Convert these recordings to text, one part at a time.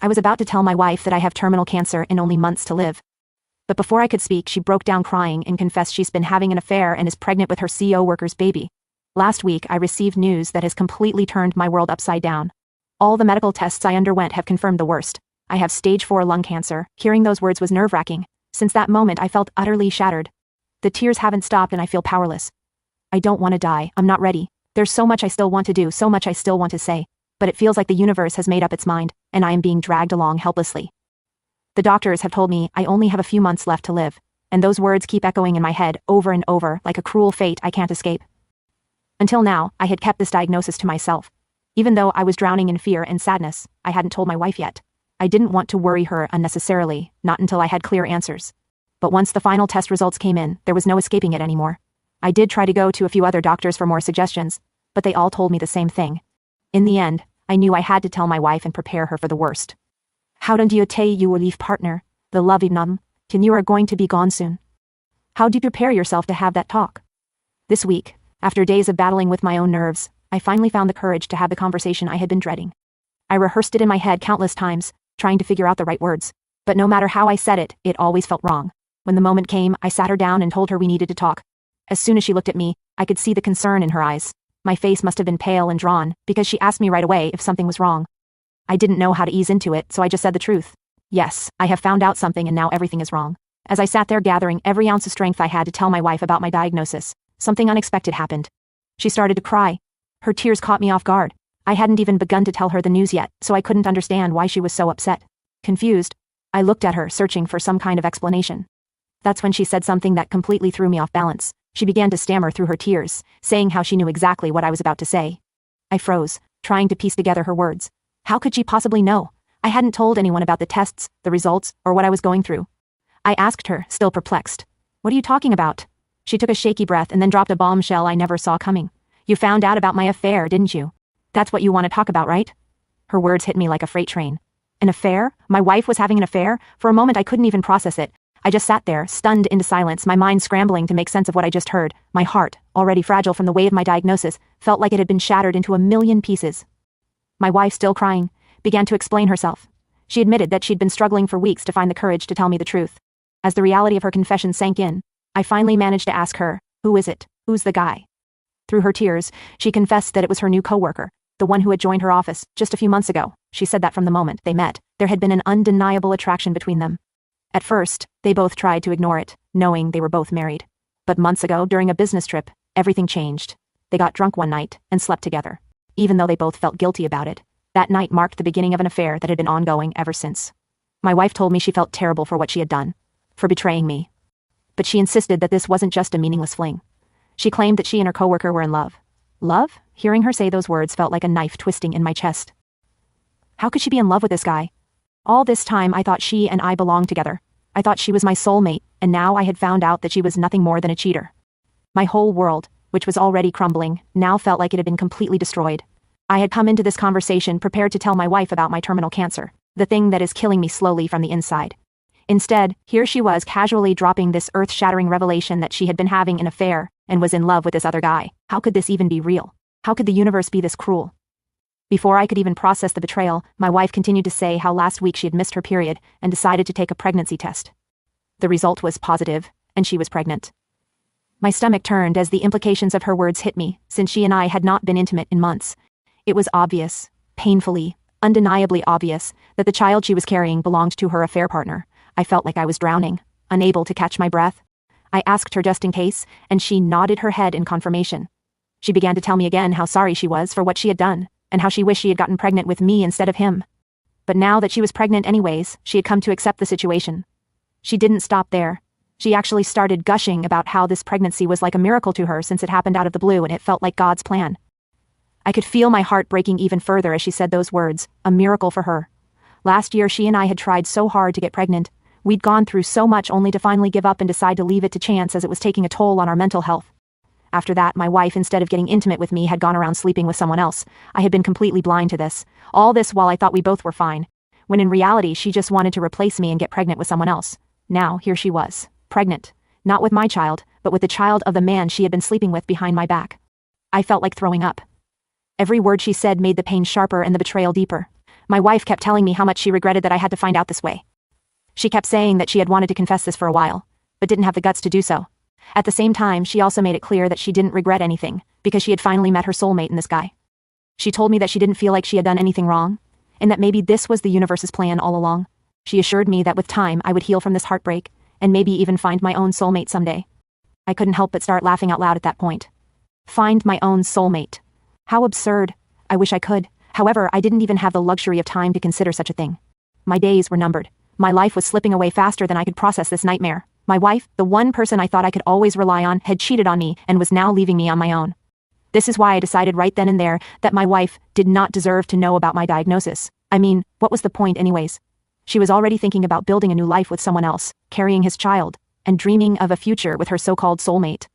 I was about to tell my wife that I have terminal cancer and only months to live. But before I could speak, she broke down crying and confessed she's been having an affair and is pregnant with her CO worker's baby. Last week, I received news that has completely turned my world upside down. All the medical tests I underwent have confirmed the worst. I have stage 4 lung cancer. Hearing those words was nerve-wracking. Since that moment, I felt utterly shattered. The tears haven't stopped and I feel powerless. I don't want to die. I'm not ready. There's so much I still want to do, so much I still want to say. But it feels like the universe has made up its mind, and I am being dragged along helplessly. The doctors have told me I only have a few months left to live, and those words keep echoing in my head over and over like a cruel fate I can't escape. Until now, I had kept this diagnosis to myself. Even though I was drowning in fear and sadness, I hadn't told my wife yet. I didn't want to worry her unnecessarily, not until I had clear answers. But once the final test results came in, there was no escaping it anymore. I did try to go to a few other doctors for more suggestions, but they all told me the same thing. In the end, I knew I had to tell my wife and prepare her for the worst. How do you tell your life partner, the loving num, you are going to be gone soon? How do you prepare yourself to have that talk? This week, after days of battling with my own nerves, I finally found the courage to have the conversation I had been dreading. I rehearsed it in my head countless times, trying to figure out the right words, but no matter how I said it, it always felt wrong. When the moment came, I sat her down and told her we needed to talk. As soon as she looked at me, I could see the concern in her eyes. My face must have been pale and drawn, because she asked me right away if something was wrong. I didn't know how to ease into it, so I just said the truth. Yes, I have found out something and now everything is wrong. As I sat there gathering every ounce of strength I had to tell my wife about my diagnosis, something unexpected happened. She started to cry. Her tears caught me off guard. I hadn't even begun to tell her the news yet, so I couldn't understand why she was so upset. Confused, I looked at her, searching for some kind of explanation. That's when she said something that completely threw me off balance. She began to stammer through her tears, saying how she knew exactly what I was about to say. I froze, trying to piece together her words. How could she possibly know? I hadn't told anyone about the tests, the results, or what I was going through. I asked her, still perplexed. What are you talking about? She took a shaky breath and then dropped a bombshell I never saw coming. You found out about my affair, didn't you? That's what you want to talk about, right? Her words hit me like a freight train. An affair? My wife was having an affair? For a moment I couldn't even process it. I just sat there, stunned into silence, my mind scrambling to make sense of what I just heard. My heart, already fragile from the weight of my diagnosis, felt like it had been shattered into a million pieces. My wife, still crying, began to explain herself. She admitted that she'd been struggling for weeks to find the courage to tell me the truth. As the reality of her confession sank in, I finally managed to ask her, who is it? Who's the guy? Through her tears, she confessed that it was her new coworker, the one who had joined her office just a few months ago. She said that from the moment they met, there had been an undeniable attraction between them. At first, they both tried to ignore it, knowing they were both married. But months ago, during a business trip, everything changed. They got drunk one night and slept together. Even though they both felt guilty about it, that night marked the beginning of an affair that had been ongoing ever since. My wife told me she felt terrible for what she had done, for betraying me. But she insisted that this wasn't just a meaningless fling. She claimed that she and her coworker were in love. Love? Hearing her say those words felt like a knife twisting in my chest. How could she be in love with this guy? All this time I thought she and I belonged together. I thought she was my soulmate, and now I had found out that she was nothing more than a cheater. My whole world, which was already crumbling, now felt like it had been completely destroyed. I had come into this conversation prepared to tell my wife about my terminal cancer, the thing that is killing me slowly from the inside. Instead, here she was casually dropping this earth-shattering revelation that she had been having an affair and was in love with this other guy. How could this even be real? How could the universe be this cruel? Before I could even process the betrayal, my wife continued to say how last week she had missed her period and decided to take a pregnancy test. The result was positive, and she was pregnant. My stomach turned as the implications of her words hit me, since she and I had not been intimate in months. It was obvious, painfully, undeniably obvious, that the child she was carrying belonged to her affair partner. I felt like I was drowning, unable to catch my breath. I asked her just in case, and she nodded her head in confirmation. She began to tell me again how sorry she was for what she had done, and how she wished she had gotten pregnant with me instead of him. But now that she was pregnant anyways, she had come to accept the situation. She didn't stop there. She actually started gushing about how this pregnancy was like a miracle to her since it happened out of the blue and it felt like God's plan. I could feel my heart breaking even further as she said those words, a miracle for her. Last year she and I had tried so hard to get pregnant. We'd gone through so much only to finally give up and decide to leave it to chance as it was taking a toll on our mental health. After that, my wife, instead of getting intimate with me, had gone around sleeping with someone else. I had been completely blind to this. All this while I thought we both were fine. When in reality, she just wanted to replace me and get pregnant with someone else. Now, here she was, pregnant. Not with my child, but with the child of the man she had been sleeping with behind my back. I felt like throwing up. Every word she said made the pain sharper and the betrayal deeper. My wife kept telling me how much she regretted that I had to find out this way. She kept saying that she had wanted to confess this for a while, but didn't have the guts to do so. At the same time, she also made it clear that she didn't regret anything, because she had finally met her soulmate in this guy. She told me that she didn't feel like she had done anything wrong, and that maybe this was the universe's plan all along. She assured me that with time I would heal from this heartbreak, and maybe even find my own soulmate someday. I couldn't help but start laughing out loud at that point. Find my own soulmate. How absurd. I wish I could. However, I didn't even have the luxury of time to consider such a thing. My days were numbered. My life was slipping away faster than I could process this nightmare. My wife, the one person I thought I could always rely on, had cheated on me and was now leaving me on my own. This is why I decided right then and there that my wife did not deserve to know about my diagnosis. I mean, what was the point anyways? She was already thinking about building a new life with someone else, carrying his child, and dreaming of a future with her so-called soulmate.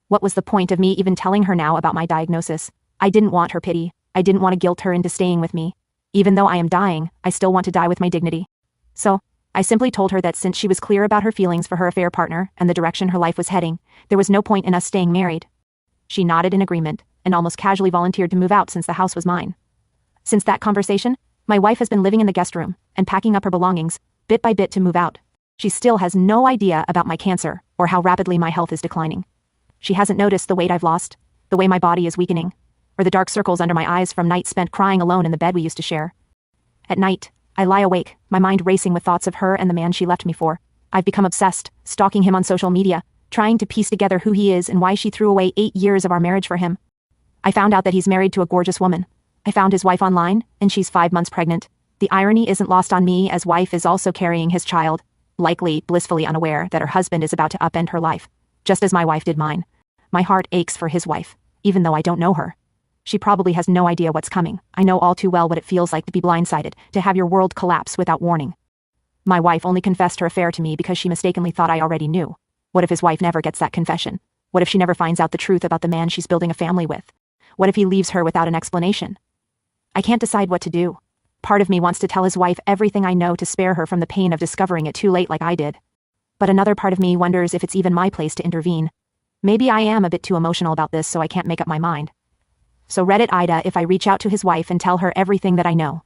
What was the point of me even telling her now about my diagnosis? I didn't want her pity. I didn't want to guilt her into staying with me. Even though I am dying, I still want to die with my dignity. So, I simply told her that since she was clear about her feelings for her affair partner and the direction her life was heading, there was no point in us staying married. She nodded in agreement, and almost casually volunteered to move out since the house was mine. Since that conversation, my wife has been living in the guest room and packing up her belongings, bit by bit to move out. She still has no idea about my cancer or how rapidly my health is declining. She hasn't noticed the weight I've lost, the way my body is weakening, or the dark circles under my eyes from nights spent crying alone in the bed we used to share. At night, I lie awake, my mind racing with thoughts of her and the man she left me for. I've become obsessed, stalking him on social media, trying to piece together who he is and why she threw away 8 years of our marriage for him. I found out that he's married to a gorgeous woman. I found his wife online, and she's 5 months pregnant. The irony isn't lost on me, as wife is also carrying his child, likely blissfully unaware that her husband is about to upend her life, just as my wife did mine. My heart aches for his wife, even though I don't know her. She probably has no idea what's coming. I know all too well what it feels like to be blindsided, to have your world collapse without warning. My wife only confessed her affair to me because she mistakenly thought I already knew. What if his wife never gets that confession? What if she never finds out the truth about the man she's building a family with? What if he leaves her without an explanation? I can't decide what to do. Part of me wants to tell his wife everything I know to spare her from the pain of discovering it too late like I did. But another part of me wonders if it's even my place to intervene. Maybe I am a bit too emotional about this, so I can't make up my mind. So Reddit Ida, if I reach out to his wife and tell her everything that I know.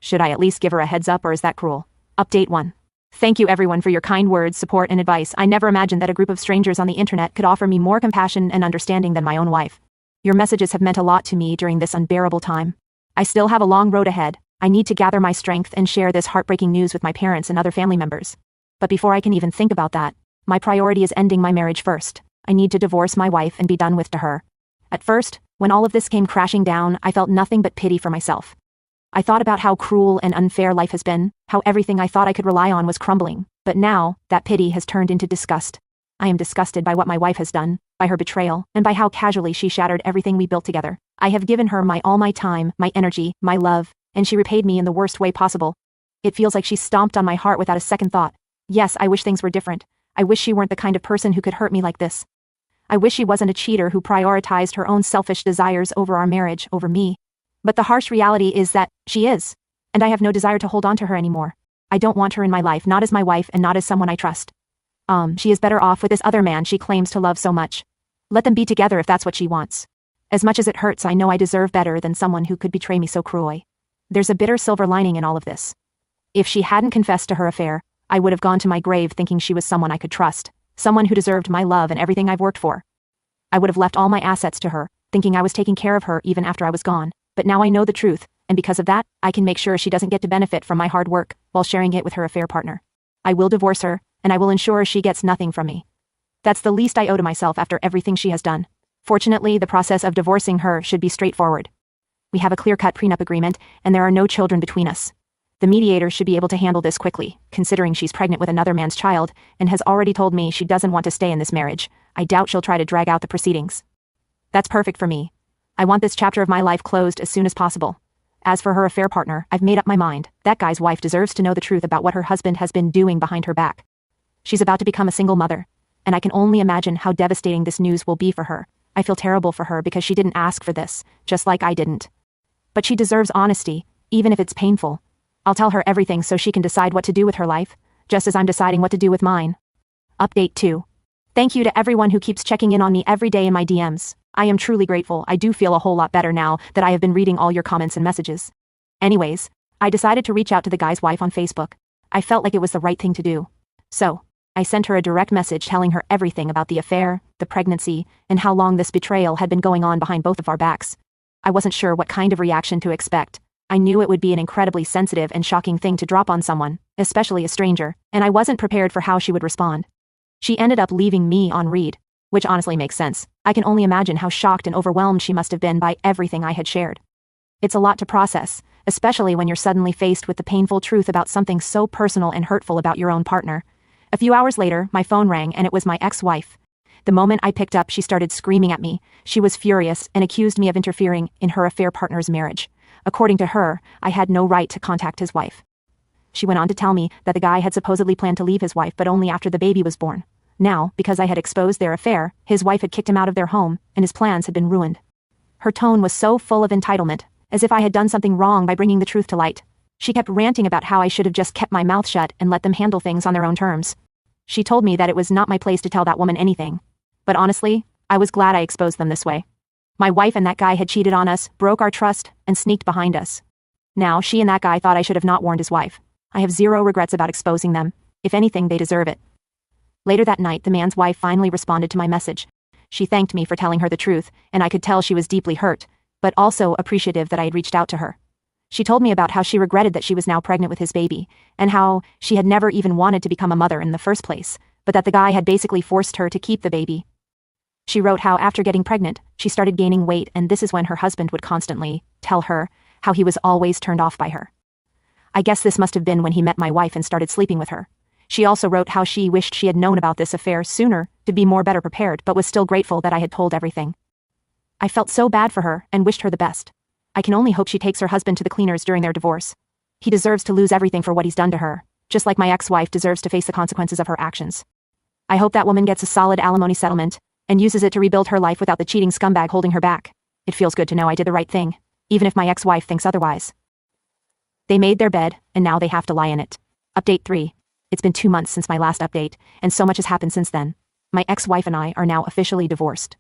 Should I at least give her a heads up, or is that cruel? Update 1. Thank you everyone for your kind words, support, and advice. I never imagined that a group of strangers on the internet could offer me more compassion and understanding than my own wife. Your messages have meant a lot to me during this unbearable time. I still have a long road ahead. I need to gather my strength and share this heartbreaking news with my parents and other family members. But before I can even think about that, my priority is ending my marriage first. I need to divorce my wife and be done with to her. At first, when all of this came crashing down, I felt nothing but pity for myself. I thought about how cruel and unfair life has been, how everything I thought I could rely on was crumbling. But now, that pity has turned into disgust. I am disgusted by what my wife has done, by her betrayal, and by how casually she shattered everything we built together. I have given her all my time, my energy, my love, and she repaid me in the worst way possible. It feels like she stomped on my heart without a second thought. Yes, I wish things were different. I wish she weren't the kind of person who could hurt me like this. I wish she wasn't a cheater who prioritized her own selfish desires over our marriage, over me. But the harsh reality is that she is, and I have no desire to hold on to her anymore. I don't want her in my life, not as my wife and not as someone I trust. She is better off with this other man she claims to love so much. Let them be together if that's what she wants. As much as it hurts, I know I deserve better than someone who could betray me so cruelly. There's a bitter silver lining in all of this. If she hadn't confessed to her affair, I would have gone to my grave thinking she was someone I could trust, someone who deserved my love and everything I've worked for. I would have left all my assets to her, thinking I was taking care of her even after I was gone. But now I know the truth, and because of that, I can make sure she doesn't get to benefit from my hard work while sharing it with her affair partner. I will divorce her, and I will ensure she gets nothing from me. That's the least I owe to myself after everything she has done. Fortunately, the process of divorcing her should be straightforward. We have a clear-cut prenup agreement, and there are no children between us. The mediator should be able to handle this quickly, considering she's pregnant with another man's child, and has already told me she doesn't want to stay in this marriage. I doubt she'll try to drag out the proceedings. That's perfect for me. I want this chapter of my life closed as soon as possible. As for her affair partner, I've made up my mind. That guy's wife deserves to know the truth about what her husband has been doing behind her back. She's about to become a single mother, and I can only imagine how devastating this news will be for her. I feel terrible for her because she didn't ask for this, just like I didn't. But she deserves honesty, even if it's painful. I'll tell her everything so she can decide what to do with her life, just as I'm deciding what to do with mine. Update 2. Thank you to everyone who keeps checking in on me every day in my DMs. I am truly grateful. I do feel a whole lot better now that I have been reading all your comments and messages. Anyways, I decided to reach out to the guy's wife on Facebook. I felt like it was the right thing to do. So, I sent her a direct message telling her everything about the affair, the pregnancy, and how long this betrayal had been going on behind both of our backs. I wasn't sure what kind of reaction to expect. I knew it would be an incredibly sensitive and shocking thing to drop on someone, especially a stranger, and I wasn't prepared for how she would respond. She ended up leaving me on read, which honestly makes sense. I can only imagine how shocked and overwhelmed she must have been by everything I had shared. It's a lot to process, especially when you're suddenly faced with the painful truth about something so personal and hurtful about your own partner. A few hours later, my phone rang and it was my ex-wife. The moment I picked up, she started screaming at me. She was furious and accused me of interfering in her affair partner's marriage. According to her, I had no right to contact his wife. She went on to tell me that the guy had supposedly planned to leave his wife but only after the baby was born. Now, because I had exposed their affair, his wife had kicked him out of their home, and his plans had been ruined. Her tone was so full of entitlement, as if I had done something wrong by bringing the truth to light. She kept ranting about how I should have just kept my mouth shut and let them handle things on their own terms. She told me that it was not my place to tell that woman anything. But honestly, I was glad I exposed them this way. My wife and that guy had cheated on us, broke our trust, and sneaked behind us. Now, she and that guy thought I should have not warned his wife. I have zero regrets about exposing them. If anything, they deserve it. Later that night, the man's wife finally responded to my message. She thanked me for telling her the truth, and I could tell she was deeply hurt, but also appreciative that I had reached out to her. She told me about how she regretted that she was now pregnant with his baby, and how she had never even wanted to become a mother in the first place, but that the guy had basically forced her to keep the baby. She wrote how after getting pregnant, she started gaining weight, and this is when her husband would constantly tell her how he was always turned off by her. I guess this must have been when he met my wife and started sleeping with her. She also wrote how she wished she had known about this affair sooner to be more better prepared, but was still grateful that I had told everything. I felt so bad for her and wished her the best. I can only hope she takes her husband to the cleaners during their divorce. He deserves to lose everything for what he's done to her, just like my ex-wife deserves to face the consequences of her actions. I hope that woman gets a solid alimony settlement and uses it to rebuild her life without the cheating scumbag holding her back. It feels good to know I did the right thing, even if my ex-wife thinks otherwise. They made their bed, and now they have to lie in it. Update 3. It's been 2 months since my last update, and so much has happened since then. My ex-wife and I are now officially divorced.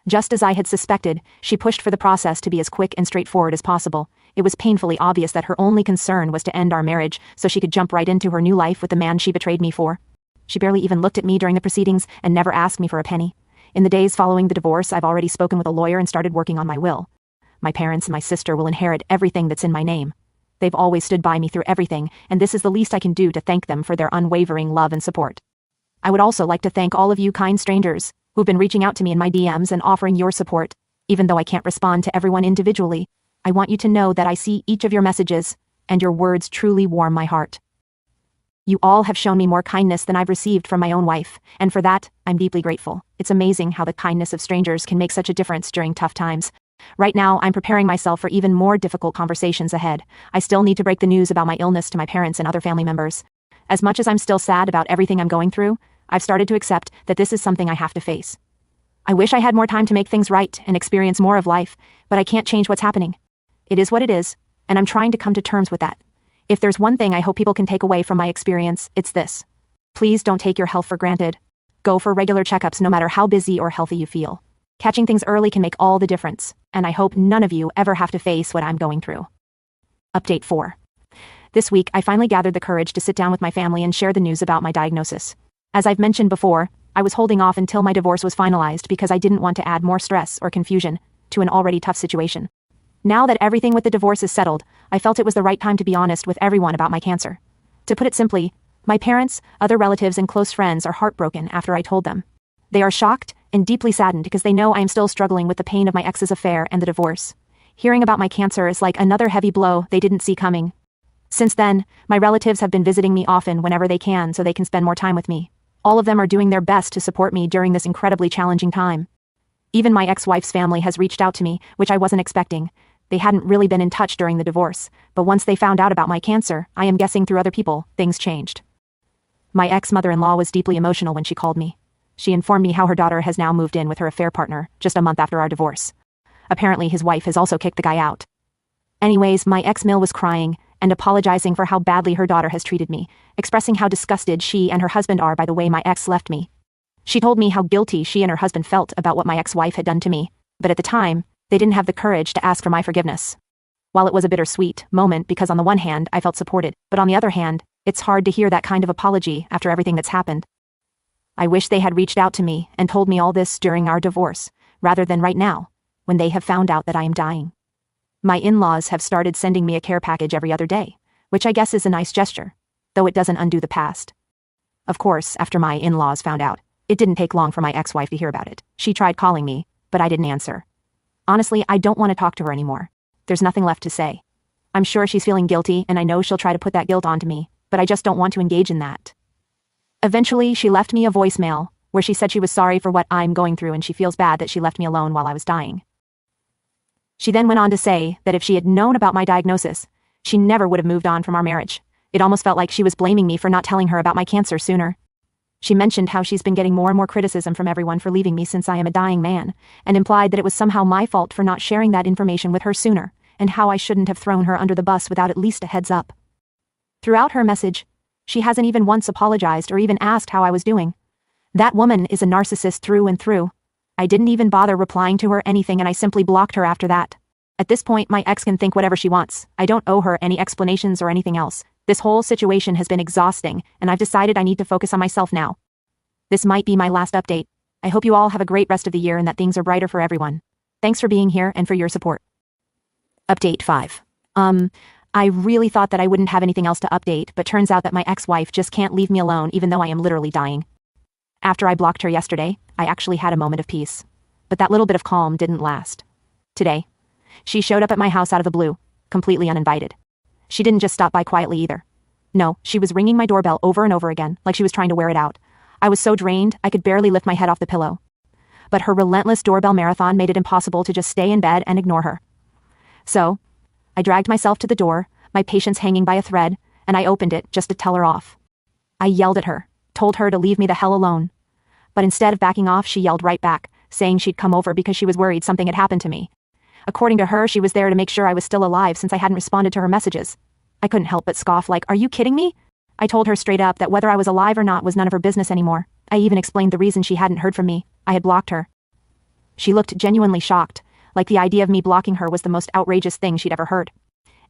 Just as I had suspected, she pushed for the process to be as quick and straightforward as possible. It was painfully obvious that her only concern was to end our marriage so she could jump right into her new life with the man she betrayed me for. She barely even looked at me during the proceedings and never asked me for a penny. In the days following the divorce, I've already spoken with a lawyer and started working on my will. My parents and my sister will inherit everything that's in my name. They've always stood by me through everything, and this is the least I can do to thank them for their unwavering love and support. I would also like to thank all of you kind strangers who've been reaching out to me in my DMs and offering your support. Even though I can't respond to everyone individually, I want you to know that I see each of your messages, and your words truly warm my heart. You all have shown me more kindness than I've received from my own wife, and for that, I'm deeply grateful. It's amazing how the kindness of strangers can make such a difference during tough times. Right now, I'm preparing myself for even more difficult conversations ahead. I still need to break the news about my illness to my parents and other family members. As much as I'm still sad about everything I'm going through, I've started to accept that this is something I have to face. I wish I had more time to make things right and experience more of life, but I can't change what's happening. It is what it is, and I'm trying to come to terms with that. If there's one thing I hope people can take away from my experience, it's this. Please don't take your health for granted. Go for regular checkups no matter how busy or healthy you feel. Catching things early can make all the difference, and I hope none of you ever have to face what I'm going through. Update 4. This week, I finally gathered the courage to sit down with my family and share the news about my diagnosis. As I've mentioned before, I was holding off until my divorce was finalized because I didn't want to add more stress or confusion to an already tough situation. Now that everything with the divorce is settled, I felt it was the right time to be honest with everyone about my cancer. To put it simply, my parents, other relatives, and close friends are heartbroken after I told them. They are shocked and deeply saddened because they know I am still struggling with the pain of my ex's affair and the divorce. Hearing about my cancer is like another heavy blow they didn't see coming. Since then, my relatives have been visiting me often whenever they can so they can spend more time with me. All of them are doing their best to support me during this incredibly challenging time. Even my ex-wife's family has reached out to me, which I wasn't expecting. They hadn't really been in touch during the divorce, but once they found out about my cancer, I am guessing through other people, things changed. My ex-mother-in-law was deeply emotional when she called me. She informed me how her daughter has now moved in with her affair partner, just a month after our divorce. Apparently his wife has also kicked the guy out. Anyways, my ex-Mill was crying and apologizing for how badly her daughter has treated me, expressing how disgusted she and her husband are by the way my ex left me. She told me how guilty she and her husband felt about what my ex-wife had done to me, but at the time, they didn't have the courage to ask for my forgiveness. While it was a bittersweet moment because on the one hand I felt supported, but on the other hand, it's hard to hear that kind of apology after everything that's happened. I wish they had reached out to me and told me all this during our divorce, rather than right now, when they have found out that I am dying. My in-laws have started sending me a care package every other day, which I guess is a nice gesture, though it doesn't undo the past. Of course, after my in-laws found out, it didn't take long for my ex-wife to hear about it. She tried calling me, but I didn't answer. Honestly, I don't want to talk to her anymore. There's nothing left to say. I'm sure she's feeling guilty, and I know she'll try to put that guilt onto me, but I just don't want to engage in that. Eventually, she left me a voicemail, where she said she was sorry for what I'm going through and she feels bad that she left me alone while I was dying. She then went on to say that if she had known about my diagnosis, she never would have moved on from our marriage. It almost felt like she was blaming me for not telling her about my cancer sooner. She mentioned how she's been getting more and more criticism from everyone for leaving me since I am a dying man, and implied that it was somehow my fault for not sharing that information with her sooner, and how I shouldn't have thrown her under the bus without at least a heads up. Throughout her message, she hasn't even once apologized or even asked how I was doing. That woman is a narcissist through and through. I didn't even bother replying to her anything and I simply blocked her after that. At this point, my ex can think whatever she wants. I don't owe her any explanations or anything else. This whole situation has been exhausting, and I've decided I need to focus on myself now. This might be my last update. I hope you all have a great rest of the year and that things are brighter for everyone. Thanks for being here and for your support. Update 5. I really thought that I wouldn't have anything else to update, but turns out that my ex-wife just can't leave me alone even though I am literally dying. After I blocked her yesterday, I actually had a moment of peace. But that little bit of calm didn't last. Today, she showed up at my house out of the blue, completely uninvited. She didn't just stop by quietly either. No, she was ringing my doorbell over and over again, like she was trying to wear it out. I was so drained, I could barely lift my head off the pillow. But her relentless doorbell marathon made it impossible to just stay in bed and ignore her. So, I dragged myself to the door, my patience hanging by a thread, and I opened it just to tell her off. I yelled at her, told her to leave me the hell alone. But instead of backing off, she yelled right back, saying she'd come over because she was worried something had happened to me. According to her, she was there to make sure I was still alive since I hadn't responded to her messages. I couldn't help but scoff like, "Are you kidding me?" I told her straight up that whether I was alive or not was none of her business anymore. I even explained the reason she hadn't heard from me. I had blocked her. She looked genuinely shocked, like the idea of me blocking her was the most outrageous thing she'd ever heard.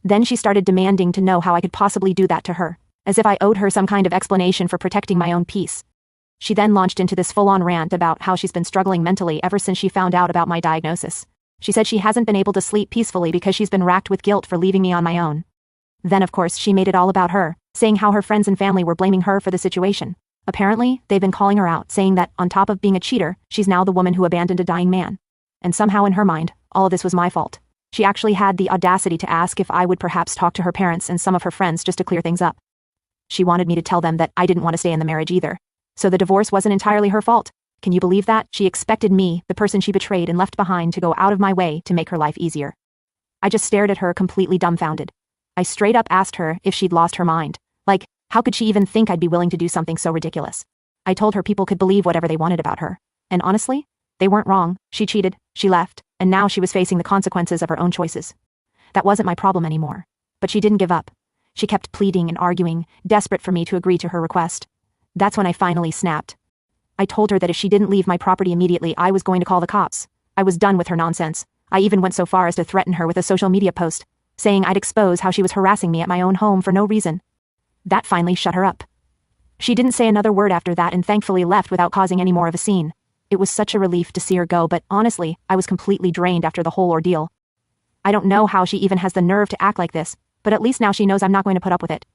Then she started demanding to know how I could possibly do that to her, as if I owed her some kind of explanation for protecting my own peace. She then launched into this full-on rant about how she's been struggling mentally ever since she found out about my diagnosis. She said she hasn't been able to sleep peacefully because she's been racked with guilt for leaving me on my own. Then of course she made it all about her, saying how her friends and family were blaming her for the situation. Apparently, they've been calling her out, saying that, on top of being a cheater, she's now the woman who abandoned a dying man. And somehow in her mind, all of this was my fault. She actually had the audacity to ask if I would perhaps talk to her parents and some of her friends just to clear things up. She wanted me to tell them that I didn't want to stay in the marriage either. So the divorce wasn't entirely her fault. Can you believe that? She expected me, the person she betrayed and left behind, to go out of my way to make her life easier. I just stared at her completely dumbfounded. I straight up asked her if she'd lost her mind. Like, how could she even think I'd be willing to do something so ridiculous? I told her people could believe whatever they wanted about her. And honestly, they weren't wrong. She cheated, she left, and now she was facing the consequences of her own choices. That wasn't my problem anymore. But she didn't give up. She kept pleading and arguing, desperate for me to agree to her request. That's when I finally snapped. I told her that if she didn't leave my property immediately, I was going to call the cops. I was done with her nonsense. I even went so far as to threaten her with a social media post, saying I'd expose how she was harassing me at my own home for no reason. That finally shut her up. She didn't say another word after that and thankfully left without causing any more of a scene. It was such a relief to see her go, but honestly, I was completely drained after the whole ordeal. I don't know how she even has the nerve to act like this, but at least now she knows I'm not going to put up with it.